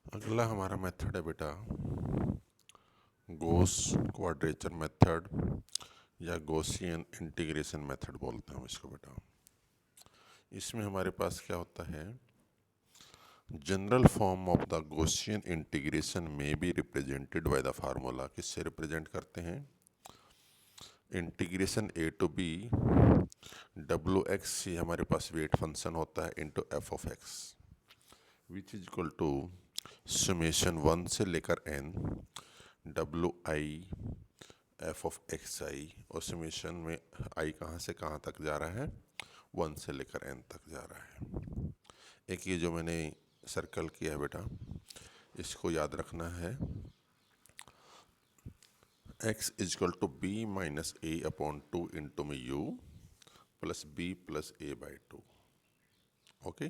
अगला हमारा मेथड है बेटा गॉस क्वाड्रेचर मेथड या गॉसियन इंटीग्रेशन मेथड बोलते हैं हम इसको बेटा। इसमें हमारे पास क्या होता है, general form of the Gaussian integration में be represented by the formula. किससे रिप्रेजेंट करते हैं? Integration A to B W X, ये हमारे पास वेट फंक्शन होता है, into F of X which is equal to summation 1 से लेकर N W I F of X I, और समेशन में आई कहाँ से कहाँ तक जा रहा है? 1 से लेकर एन तक जा रहा है। एक ये जो मैंने सर्कल किया है बेटा, इसको याद रखना है। x is equal to B minus A upon 2 into में U plus B plus A by 2। Okay,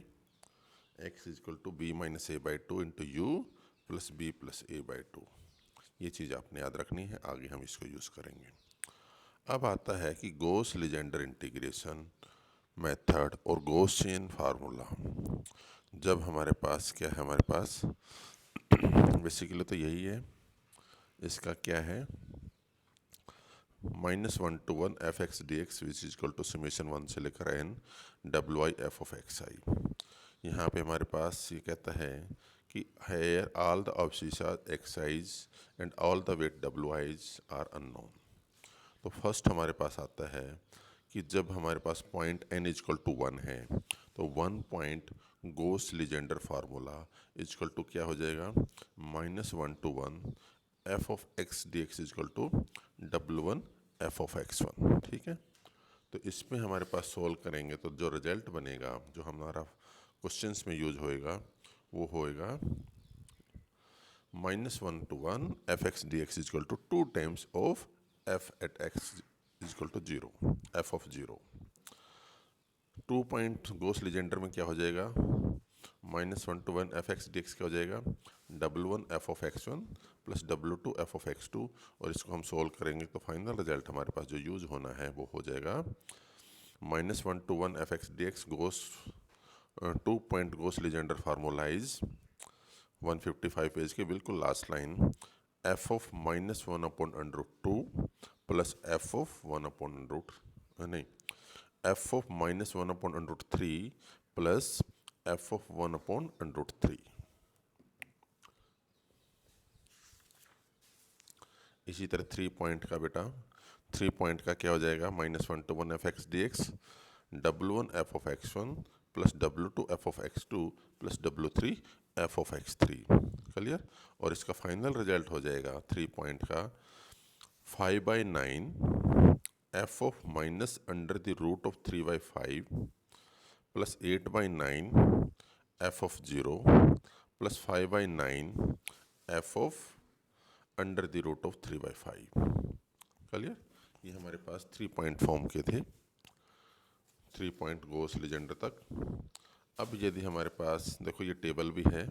x is equal to B minus A by 2 into you plus B plus A by 2। ये चीज़ आपने याद रखनी है, आगे हम इसको use करेंगे। अब आता है कि गॉस लीजेंडर इंटीग्रेशन मेथड और गॉसियन फार्मूला। जब हमारे पास क्या है, हमारे पास बेसिकली तो यही है। इसका क्या है, -1 to 1 F x D X which is equal to summation 1 से लेकर N W I F of X I. यहाँ पे हमारे पास ये कहता है कि here all the abscissa X I's and all the weight W I's are unknown. तो फर्स्ट हमारे पास आता है कि जब हमारे पास पॉइंट n इजकल टू 1 है तो 1 point Gauss Legendre formula is equal to क्या हो जाएगा, -1 to 1 f of x D x equal to W1 f of x1। ठीक है, तो इसमें हमारे पास सोल्व करेंगे तो जो रिजल्ट बनेगा, जो हमारा क्वेश्चंस में यूज होएगा, वो होएगा -1 to 1 F x D x equal to 2 times of f at x equal to 0 f of 0। 2 point Gauss Legendre में क्या हो जाएगा, -1 to 1 F x D x क्या हो जाएगा, W1 f of x1 plus W2 f of x2। और इसको हम सोल्व करेंगे तो फाइनल रिजल्ट हमारे पास जो यूज होना है वो हो जाएगा -1 to 1 F x D X Gauss 2 point Gauss Legendre formula is 155 page के बिल्कुल last line, F of -1 upon √2 plus F of 1 upon नहीं F of -1 upon √3 plus F of 1 upon √3। इसी तरह 3 पॉइंट का बेटा, 3 पॉइंट का क्या हो जाएगा, -1 to 1 F x D x W1 f of x1 plus W2 f of x2 plus W3 F of x3। Clear? और इसका फाइनल रिजल्ट हो जाएगा 3 पॉइंट का 5/9 f of minus under the root of 3/5 plus 8/9 f of 0 plus 5/9 f of under the root of 3/5। Clear? ये हमारे पास 3 point form के थे, 3 point Gauss Legender तक। अब यदि हमारे पास देखो ये टेबल भी है,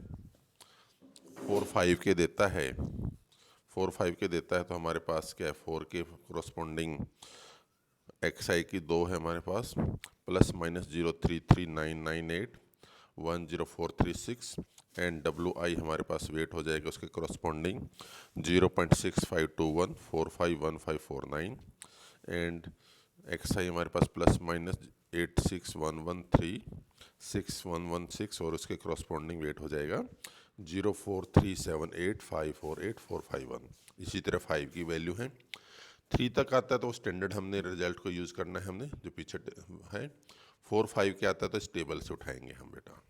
4-5 के देता है, 4-5 के देता है तो हमारे पास क्या है, 4 के कोरस्पॉन्डिंग एक्स आई की 2 है हमारे पास, +-0339981 10436 एंड डब्ल्यू आई हमारे पास वेट हो जाएगा उसके कोरस्पॉन्डिंग 0.6521 451549 एंड एक्स आई हमारे पास +-86113 6116 और उसके कोरस्पॉन्डिंग वेट हो जाएगा 04378548451। इसी तरह 5 की वैल्यू है, 3 तक आता है तो स्टैंडर्ड हमने रिजल्ट को यूज़ करना है, हमने जो पीछे है। 4-5 के आता है तो इस टेबल से उठाएंगे हम बेटा।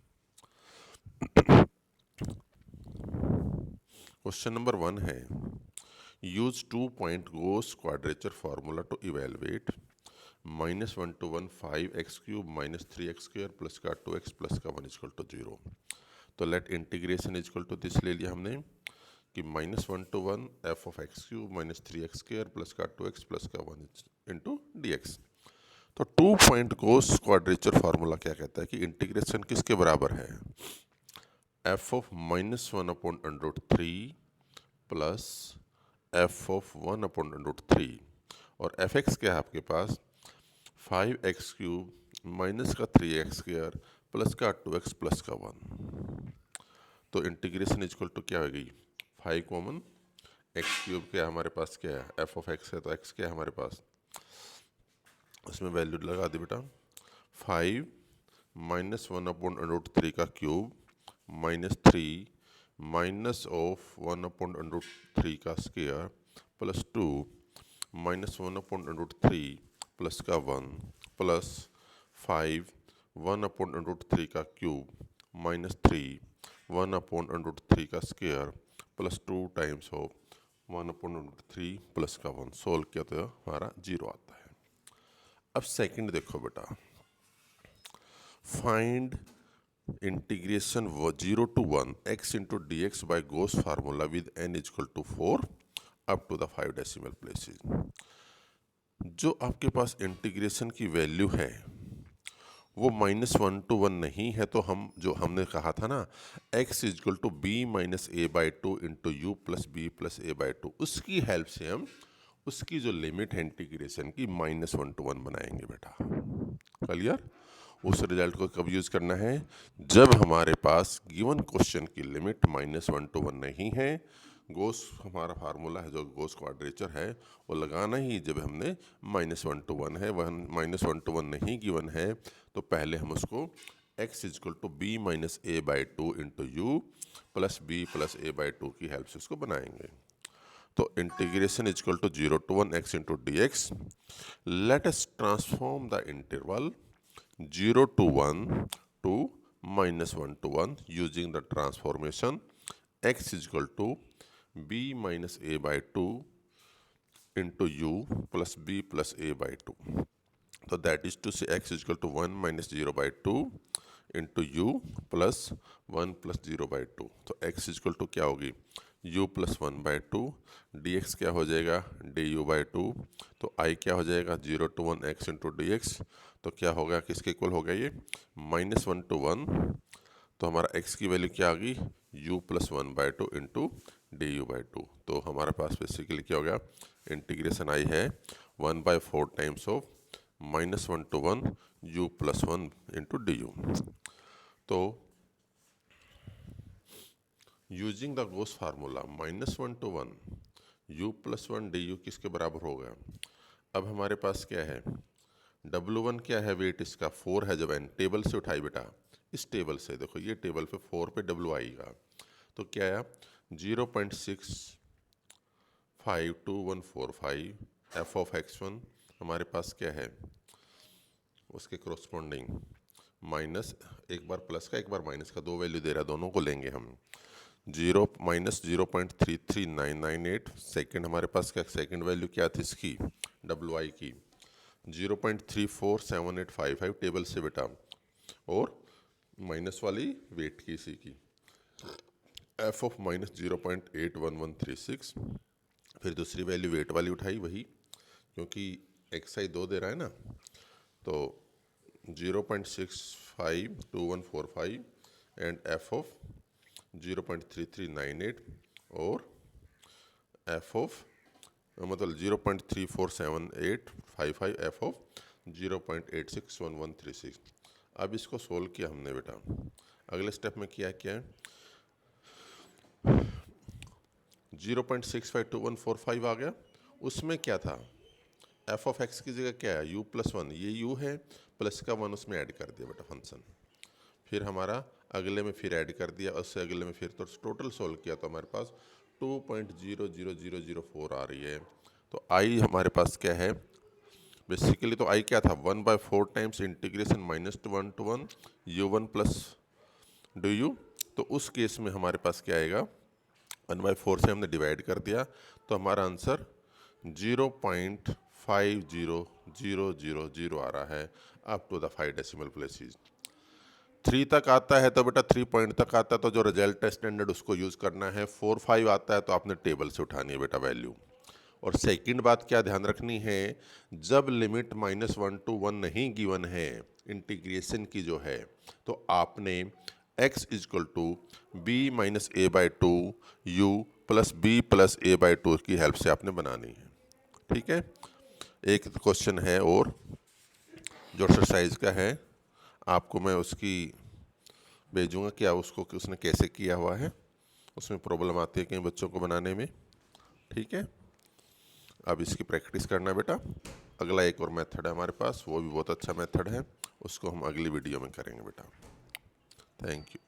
क्वेश्चन नंबर 1 है, use 2 point Gauss quadrature formula to evaluate -1 to 1 5x³ -3x² plus का 2x प्लस का 1 इक्वल टू 0। तो let integration equal to this ले लिया हमने कि -1 to 1 f of x³ -3x² plus का 2x प्लस का 1 इंटू dx। तो 2 पॉइंट गॉस क्वाड्रेचर फार्मूला क्या कहता है कि इंटीग्रेशन किसके बराबर है, F of -1 upon √3 plus F of 1 upon √3 और एफ एक्स क्या है आपके पास 5x³ माइनस का 3x² प्लस का 2x प्लस का 1। तो तो इंटीग्रेशन इक्वल टू क्या हो गई 5 कॉमन एक्स क्यूब क्या हमारे पास क्या है एफ ऑफ एक्स है तो एक्स क्या है हमारे पास उसमें वैल्यू लगा दी बेटा 5 माइनस 1/√3 का क्यूब -3 माइनस ऑफ 1/√3 का स्क्वायर प्लस 2 माइनस 1/√3 प्लस का 1 प्लस 5 1/√3 का क्यूब -3 1/√3 का square plus 2 times of 1/√3 plus का 1 सोल्व किया तो हमारा 0 आता है। अब सेकंड देखो बेटा, find integration 0 to 1 x into dx by Gauss formula with n equal to 4 up to the 5 decimal places। जो आपके पास इंटीग्रेशन की वैल्यू है वो -1 to 1 नहीं है तो हम जो हमने कहा था ना x equal to B minus A by two into you plus B plus A by two, उसकी हेल्प से हम उसकी जो लिमिट है इंटीग्रेशन की -1 to 1 बनाएंगे बेटा। क्लियर? उस रिजल्ट को कब यूज़ करना है जब हमारे पास गिवन क्वेश्चन की लिमिट -1 to 1 नहीं है। गोस हमारा फार्मूला है जो गोस क्वाड्रेचर है वो लगाना ही जब हमने -1 to 1 है, वह -1 to 1 नहीं गिवन है तो पहले हम उसको x equal to B minus A by two into you plus B plus A by two की हेल्प से उसको बनाएंगे। तो integration equal to 0 to 1 x into d x. Let us transform the interval 0 to 1 to -1 to 1 using the transformation x is equal to b minus a by 2 into u plus b plus a by 2। तो that is to say x is equal to 1 minus 0 by 2 into u plus 1 plus 0 by 2। तो x is equal to क्या होगी u plus 1 by 2, dx क्या हो जाएगा du by 2। तो I क्या हो जाएगा 0 to 1 x into dx। तो क्या होगा किसके इक्वल होगा ये -1 to 1। तो हमारा x की वैल्यू क्या आ गई u plus 1 by 2 into du by 2। तो हमारे पास बेसिकली क्या हो गया इंटीग्रेशन आई है 1/4 times of -1 to 1 u plus 1 into du। तो using the goes formula -1 to 1 u plus 1 du किसके बराबर होगा। अब हमारे पास क्या है W1 क्या है वेट इसका 4 है। जब एन टेबल से उठाई बेटा इस टेबल से देखो ये टेबल पे 4 पे W आएगा तो क्या आया 0.652145 f ऑफ x1 हमारे पास क्या है उसके कोरोस्पोंडिंग माइनस एक बार प्लस का एक बार माइनस का दो वैल्यू दे रहा है दोनों को लेंगे हम 0.33998। सेकेंड हमारे पास क्या सेकेंड वैल्यू क्या थी इसकी WI की 0.347855 टेबल से बेटा और माइनस वाली वेट की इसी की f ऑफ -0.81136। फिर दूसरी वैल्यू वेट वाली उठाई वही क्योंकि xi 2 दे रहा है ना तो 0.652145 एंड f ऑफ 0.3398 और f ऑफ मतलब 0.347855 f ऑफ 0.861136। अब इसको सोल्व किया हमने बेटा अगले स्टेप में किया क्या है 0.652145 आ गया उसमें क्या था f ऑफ x की जगह क्या है u plus 1 ये u है प्लस का 1 उसमें ऐड कर दिया बेटा फंक्शन। फिर हमारा अगले में फिर ऐड कर दिया उससे अगले में फिर तो टोटल सोल्व किया तो हमारे पास 2.00004 आ रही है। तो आई हमारे पास क्या है बेसिकली तो आई क्या था 1/4 times integration -1 to 1 u1 plus du। तो उस केस में हमारे पास क्या आएगा 1/4 से हमने डिवाइड कर दिया तो हमारा आंसर 0.50000 आ रहा है up to the 5 decimal places. 3 तक आता है तो बेटा 3 पॉइंट तक आता है तो जो रिजल्ट है स्टैंडर्ड उसको यूज़ करना है। 4 5 आता है तो आपने टेबल से उठानी है बेटा वैल्यू। और सेकंड बात क्या ध्यान रखनी है जब लिमिट -1 to 1 नहीं गिवन है इंटीग्रेशन की जो है तो आपने x equal to B minus A by two u plus B plus A by two की हेल्प से आपने बनानी है। ठीक है एक क्वेश्चन है और जो एक्सरसाइज का है आपको मैं उसकी भेजूँगा कि उसको कि उसने कैसे किया हुआ है। उसमें प्रॉब्लम आती है कई बच्चों को बनाने में। ठीक है, अब इसकी प्रैक्टिस करना बेटा। अगला एक और मेथड है हमारे पास, वो भी बहुत अच्छा मेथड है, उसको हम अगली वीडियो में करेंगे बेटा। Thank you.